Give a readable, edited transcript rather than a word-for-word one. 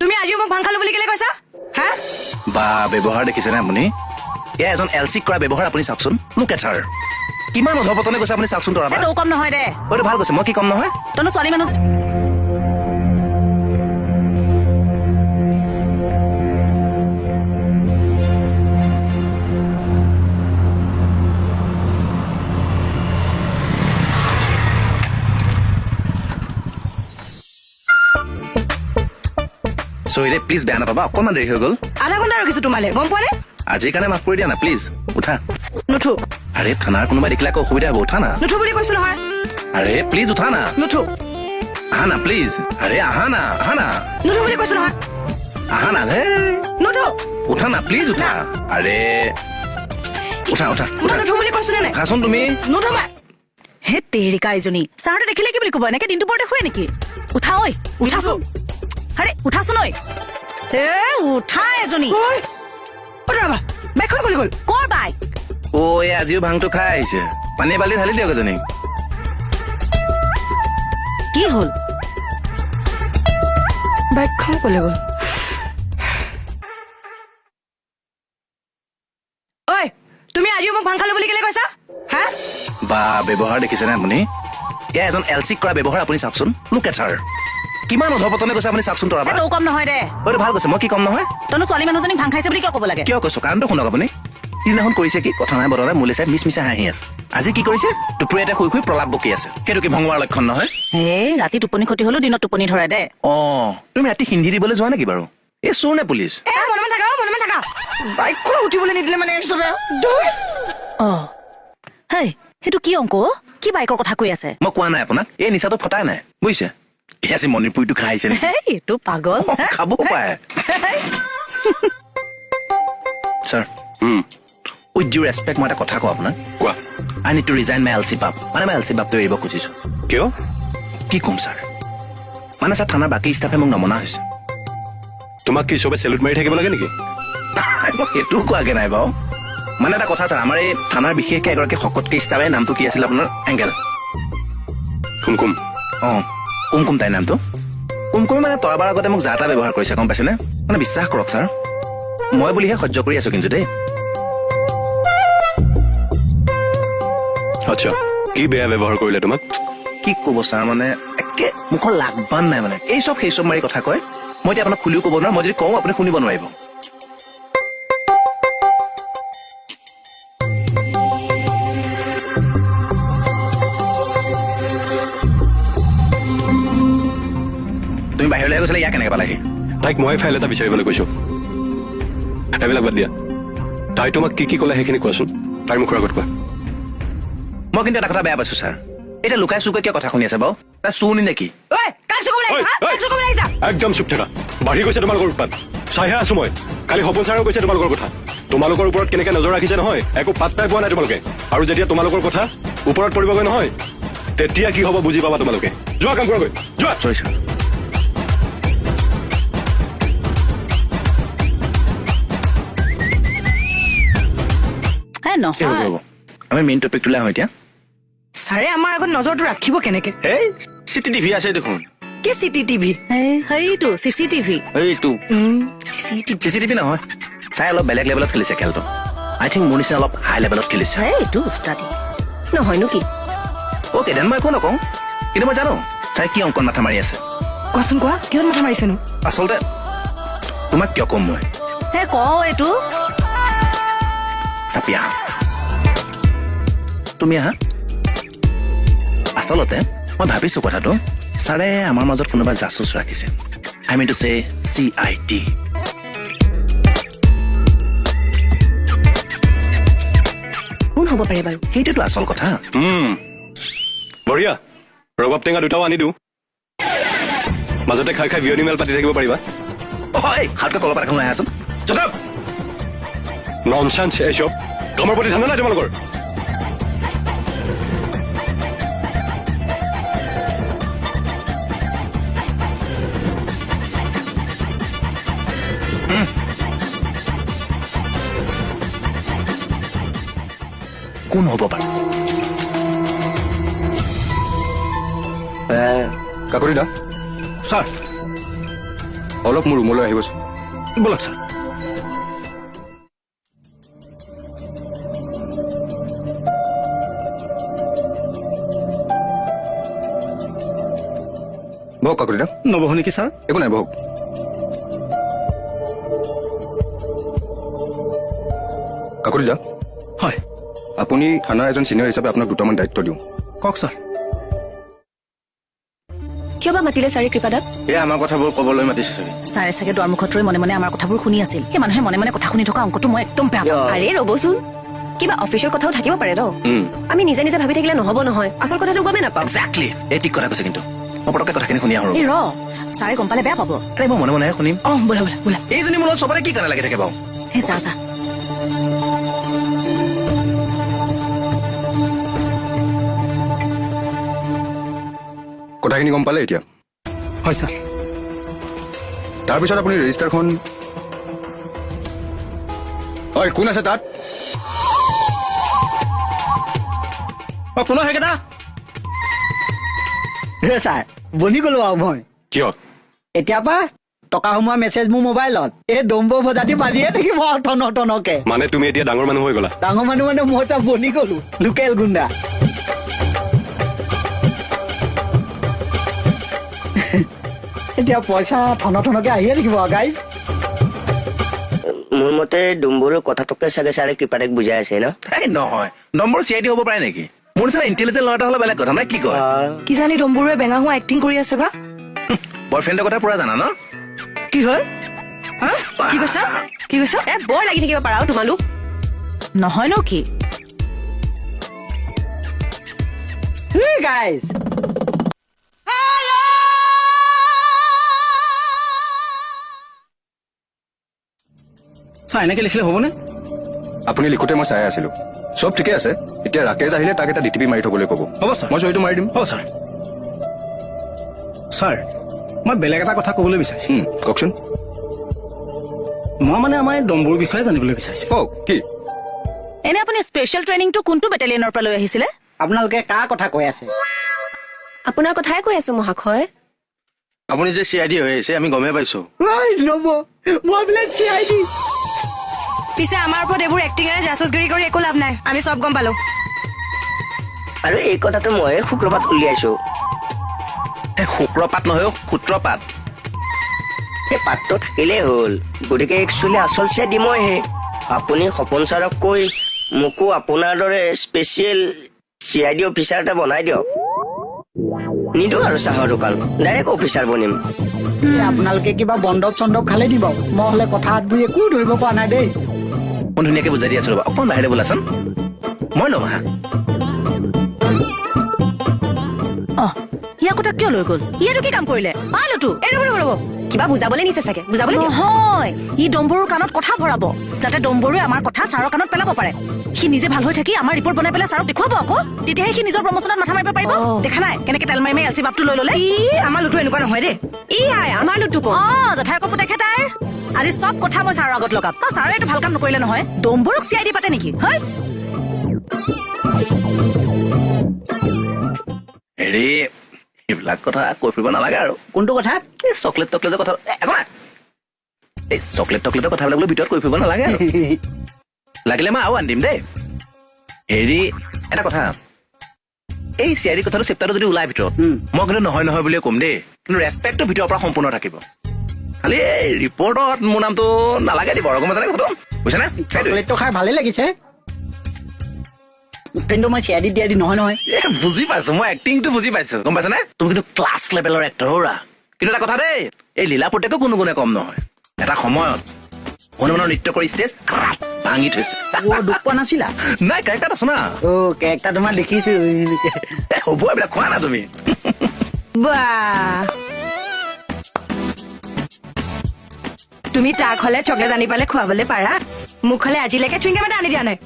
তুমি আজিও মোক ভাং খালো বুলি কেলে কৈছা হা বা ব্যৱহাৰ দেখিছে নে আপুনি এয়া এজন এলচিক কৰা ব্যৱহাৰ আপুনি চাওকচোন লুক এট হাৰ কিমান অধপতনে কৈছে আপুনি চাওকচোন তৰা এইটো কম নহয় দে এইটো ভাল কৈছে মই কি কম নহয় তনো ছোৱালী মানুহ চৰি দে প্লিজ বেয়া নাপাবা অকণমান দেৰি হৈ গ'ল আধা ঘণ্টা ৰখিছো তোমালে গম পোৱা নে আজিৰ কাৰণে মাফ কৰি দিয়া না প্লিজ উঠা নুঠো আৰে থানাৰ কোনোবা দেখিলে আকৌ অসুবিধা হ'ব উঠা না নুঠো বুলি কৈছো নহয় আৰে প্লিজ উঠা না নুঠো আহা না প্লিজ আৰে আহা না নুঠো বুলি কৈছো নহয় আহা না হে নুঠো উঠা না প্লিজ উঠা আৰে উঠা উঠা মই নুঠো বুলি কৈছো নে নাই উঠাচোন তুমি নুঠো মই হে তেৰিকা এজনী ছাৰহঁতে দেখিলে কি বুলি ক'ব এনেকে দিনটো পৰতে শুৱে নেকি উঠা ঐ উঠাচোন আৰে উঠাচোন ঐ এ উঠা এজনী বাইকখন গলি গ'ল কৰ বাইক অ এই আজিও ভাংটো খাই আহিছে পানী বালি ঢালি দিয়ক এজনী কি হ'ল বাইকখন গলি গ'ল ঐ তুমি আজিও মোক ভাং খালো বুলি কেলে কৈছা হা বা ব্যৱহাৰ দেখিছে নে আপুনি এয়া এজন এলচিক কৰা ব্যৱহাৰ আপুনি চাওকচোন লুক এট হাৰ কিমান অধপতনে কৈছে আপুনি চাওকচোন তৰা এইটো কম নহয় দে এইটো ভাল কৈছে মই কি কম নহয় তনো ছোৱালী মানুহজনীক ভাং খাইছে বুলি কিয় ক'ব লাগে কিয় কৈছো কাৰণটো শুনক আপুনি সিদিনাখন কৰিছে কি কথা নাই বতৰা মোলে চাই মিছা হাঁহি আছে আজি কি কৰিছে দুপৰীয়াতে শুই শুই প্ৰলাপ বকি আছে সেইটো কি ভঙোৱাৰ লক্ষণ নহয় ৰাতি টোপনি ক্ষতি হলেও দিনত টোপনি ধৰে দে অ তুমি ৰাতি হিন্দী দিবলৈ যোৱা নেকি বাৰু এই চোৰ নে পুলিচ মনে থাকা বাইকখন উঠিবলৈ নিদিলে মানে অ হেই সেইটো কি অংক কি বাইকৰ কথা কৈ আছে মই কোৱা নাই আপোনাক এই নিচাটো ফটাই নাই বুজিছে এই আজি মণিপুৰীটো খাই আহিছে এইটো পাগল খাব পাৰে ছাৰ উইথ ডিউ ৰেচপেক্ট মই এটা কথা কওঁ আপোনাক কোৱা আই নিড টু ৰিজাইন মাই এলচি পাপ মানে মই এলচি পাপটো এৰিব খুজিছো কিয় কি ক'ম ছাৰ মানে ছাৰ থানাৰ বাকী ষ্টাফে মোক নমনা হৈছে তোমাক কি চবে চেলুট মাৰি থাকিব লাগে নেকি মই সেইটোও কোৱাগে নাই বাৰু মানে এটা কথা ছাৰ আমাৰ এই থানাৰ বিশেষকৈ এগৰাকী শকতকে ষ্টাফে নামটো কি আছিল আপোনাৰ এংগেল কুমকুম অ কুমকুম তাইৰ নামটো কুমকুমে মানে তৰাবাৰ আগতে মোক যা তা ব্যৱহাৰ কৰিছে গম পাইছেনে মানে বিশ্বাস কৰক ছাৰ মই বুলিহে সহ্য কৰি আছো কিন্তু দেই আচ্ছা কি বেয়া ব্যৱহাৰ কৰিলে তোমাক কি ক'ব ছাৰ মানে একে মুখৰ লাগবান নাই মানে এই চব সেই চব মাৰি কথা কয় মই এতিয়া আপোনাক খুলিও ক'ব নোৱাৰো মই যদি কওঁ আপুনি শুনিব নোৱাৰিব তুমি বাহিৰলৈ গৈছিলে ইয়াক কেনেকে পালাহি তাইক মই ফাইল এটা বিচাৰিবলৈ কৈছো এইবিলাক বাদ দিয়া তাই তোমাক কি ক'লে সেইখিনি কোৱাচোন তাইৰ মুখৰ আগত কোৱা মই কিন্তু এটা কথা বেয়া পাইছো ছাৰ এতিয়া লুকাই চুকাই কিয় কথা শুনি আছে বাৰু তাই চুনি নেকি একদম চুপ থাকা বাঢ়ি গৈছে তোমালোকৰ উৎপাত চাইহে আছো মই কালি সপোন ছাৰেও কৈছে তোমালোকৰ কথা তোমালোকৰ ওপৰত কেনেকে নজৰ ৰাখিছে নহয় একো পাত্তাই পোৱা নাই তোমালোকে আৰু যেতিয়া তোমালোকৰ কথা ওপৰত পৰিবগৈ নহয় তেতিয়া কি হ'ব বুজি পাবা তোমালোকে যোৱা কাম কৰাগৈ যোৱা চৰি ছাৰ আমি মেইন টপিকটোলৈ আহোঁ এতিয়া ছাৰে আমাৰ আগত নজৰটো ৰাখিব কেনেকে এই চিটি টিভি আছে দেখোন কি চিটি টিভি সেইটো চিচিটিভি এইটো চিচিটিভি নহয় চাই অলপ বেলেগ লেভেলত খেলিছে খেলটো আই থিংক মোৰ নিচিনা অলপ হাই লেভেলত খেলিছে এইটো উস্তাদি নহয়নো কি অ'কে দেন মই একো নকওঁ কিন্তু মই জানো চাই কি অংকন মাথা মাৰি আছে কোৱাচোন কোৱা কিহত মাথা মাৰিছেনো আচলতে তোমাক কিয় ক'ম মই হে ক এইটো চাপি আহা তুমি আহা আচলতে মই ভাবিছো কথাটো ছাৰে আমাৰ মাজত কোনোবা জাচুচ ৰাখিছে আই মিন টু চে CID কোন হ'ব পাৰে বাৰু সেইটোতো আচল কথা বঢ়িয়া ৰবাব টেঙা দুটাও আনি দিওঁ মাজতে খাই খাই বিয়নি মেল পাতি থাকিব পাৰিবা হাতকৈ কলপাত এখন লৈ আছোন ননচেন্স এইচব কামৰ প্ৰতি ধান্দা নাই তোমালোকৰ কোন হ'ব পাৰে কাকৰি দা ছাৰ অলপ মোৰ ৰুমলৈ আহিবচোন। বলক ছাৰ। বহক কাকতি দা। নবহো নেকি ছাৰ? একো নাই, বহক। কাকতি দা, হয় আপুনি থানাৰ এজন চিনিয়ৰ হিচাপে আপোনাক দুটামান দায়িত্ব দিওঁ। কওক ছাৰ। কিয় বা মাতিলে ছাৰে কৃপাদাক? এয়া আমাৰ কথাবোৰ ক'বলৈ মাতিছে চাগে। ছাৰে চাগে দুৱাৰমুখত ৰৈ মনে মনে আমাৰ কথাবোৰ শুনি আছিল। সেই মানুহে মনে মনে কথা শুনি থকা অংকটো মই একদম বেয়া পাওঁ। আৰে ৰ'বচোন, কিবা অফিচৰ কথাও থাকিব পাৰে ন। আমি নিজে নিজে ভাবি থাকিলে নহ'ব নহয়, আচল কথাটো গমেই নাপাওঁ। একজেক্টলি, এই ঠিক কথা কৈছে। কিন্তু মই পটককে কথাখিনি শুনি আহোঁ। এই ছাৰে গম পালে বেয়া পাব। মই মনে মনেহে শুনিম। বোলা বোলা বোলা। এইজনী মোৰ লগত চবতে কি কাৰণে লাগি থাকে বাৰু? সেই যা যা। কথাখিনি গম পালে এতিয়া? হয় ছাৰ। তাৰপিছত আপুনি ৰেজিষ্টাৰখন। হয়, কোন আছে তাত? কোনো সেইকেইটা ছাৰ বনি গলো আৰু মই কিয়? এতিয়াৰ পৰা টকা সোমোৱা মেছেজ মোৰ মোবাইলত এই ডম্ব ভজাতি বাজিয়ে থাকিব আৰু টনকে। মানে তুমি এতিয়া ডাঙৰ মানুহ হৈ গলা? ডাঙৰ মানুহ মানে মই এতিয়া বনি গলো লোকেল গুণ্ডা। এতিয়া পইচা টনকে আহিয়ে থাকিব আৰু গাইজ। মোৰ মতে ডুম্বুৰৰ কথাটোকে চাগে ছাৰে কৃপাদাক বুজাই আছে ন? এই নহয়, নম্বৰ CID হ'ব পাৰে নেকি? মোৰ নিচিনা ইণ্টেলিজেণ্ট ল'ৰা এটা হ'লে বেলেগ কথা নাই। কি কয়? কিজানি ডম্বৰুৱে বেঙা হোৱা এক্টিং কৰি আছে বা। বয়ফ্ৰেণ্ডৰ কথা পুৰা জানা ন? কি হ'ল? কি কৈছা? কি কৈছা? বৰ লাগি থাকিব পাৰা তোমালোক। নহয় ন কি? গাইজ ছাৰ এনেকে লিখিলে হ'বনে? আপুনি লিখোতে মই চাই আছিলো, চব ঠিকে আছে। এতিয়া ৰাকেশ আহিলে তাক এটা DTP মাৰি থবলৈ ক'ব। হ'ব ছাৰ। মই চহীটো মাৰি দিম। হ'ব ছাৰ। ছাৰ, মই বেলেগ এটা কথা ক'বলৈ বিচাৰিছোঁ। কওকচোন। মই মানে আমাৰ ডম্বুৰ বিষয়ে জানিবলৈ বিচাৰিছোঁ। কওক, কি? এনে আপুনি স্পেচিয়েল ট্ৰেইনিংটো কোনটো বেটেলিয়নৰ পৰা লৈ আহিছিলে? আপোনালোকে কাৰ কথা কৈ আছে? আপোনাৰ কথাই কৈ আছো মহাশয়। আপুনি যে CID হৈ আহিছে আমি গমেই পাইছো। ৰ'ব মই বোলে CID। পিছে আমাৰ ওপৰত এইবোৰ এক্টিঙেৰে জাছুচগিৰি কৰি একো লাভ নাই, আমি চব গম পালো। আৰু এই কথাটো মই শুক্ৰবাৰত উলিয়াইছো। শুক্ৰপাত নহয়, সূত্ৰপাত। সেই পাতটো থাকিলেই হ'ল। গতিকে একচুৱেলি আচল CID মইহে। আপুনি সপোন ছাৰক কৈ মোকো আপোনাৰ দৰে স্পেচিয়েল CID অফিচাৰ এটা বনাই দিয়ক। নিদিওঁ আৰু চাহৰ দোকান, ডাইৰেক্ট অফিচাৰ বনিম। আপোনালোকে কিবা বন্ধক চন্দক খালে দিব। মই হলে কথা হাতবোৰ একো ধৰিব পৰা নাই দেই। মই ধুনীয়াকে বুজাই দি আছো ৰ'বা, অকণ বাহিৰে বোলাচোন। মই ল'ম হা। ইয়াৰ কথা কিয় লৈ গ'ল? ইয়াতো কি কাম কৰিলে? পালোতো। ৰ'ব কিবা বুজাবলৈ নিছে চাগে, বুজাবলৈ দিয়ক। নহয়, ই ডম্বৰুৰ কাণত কথা ভৰাব যাতে ডম্বৰুৱে আমাৰ কথা ছাৰৰ কাণত পেলাব পাৰে। সি নিজে ভাল হৈ থাকি আমাৰ ৰিপৰ্ট বনাই পেলাই ছাৰক দেখুৱাব আকৌ। তেতিয়াহে সি নিজৰ প্ৰমোচনত মাথা মাৰিব পাৰিব। দেখা নাই কেনেকে তেল মাৰি LC বাপটো লৈ ল'লে? আমাৰ লুটো এনেকুৱা নহয় দেই। আমাৰ লুটু কম। জেঠাইৰ কপুতেকহে তাইৰ। আজি চব কথা মই ছাৰৰ আগত লগাম। ছাৰে এইটো ভাল কাম নকৰিলে নহয়। ডম্বৰুক CID পাতে নেকি? হয় হেৰি, এইবিলাক কথা কৈ ফুৰিব নালাগে আৰু। কোনটো কথা? এই চকলেট টকলেটৰ কথা একো নাই। এই চকলেট টকলেটৰ কথাবিলাক বোলো ভিতৰত কৈ ফুৰিব নালাগে আৰু। লাগিলে মই আৰু আনি দিম দেই। হেৰি, এটা কথা, এই CID কথাটো চেপ্টাৰটো যদি ওলাই ভিতৰত, মই কিন্তু নহয় নহয় বুলিয়ে ক'ম দেই। কিন্তু ৰেচপেক্টটো ভিতৰৰ পৰা সম্পূৰ্ণ থাকিব। খালি এই ৰিপৰ্টত মোৰ নামটো নালাগে দিব আৰু, গম পাইছানে কথাটো? বুজিছানে? চকলেটটো খাই ভালেই লাগিছে, কিন্তু মই CID দিয়া দি নহয় নহয়। বুজি পাইছো, মই এক্টিংটো বুজি পাইছো, গম পাইছানে? তুমি কিন্তু ক্লাছ লেভেলৰ এক্টৰ হৌৰা। কিন্তু এটা কথা দেই, এই লীলা পুতেকো কোনো গুণে কম নহয়। এটা সময়ত হনুমানৰ নৃত্য কৰি ষ্টেজ ভাঙি থৈছে। দুখ পোৱা নাছিলা? নাই, কেৰেক্টাৰত আছো না। কেৰেক্টাৰ তোমাৰ দেখিছো। হ'ব, এইবিলাক খোৱা না তুমি। তুমি তাক হলে চকলেট আনি পালে খুৱাবলৈ পাৰা, মোক হলে আজিলৈকে চুইংগাম এটা আনি দিয়া নাই।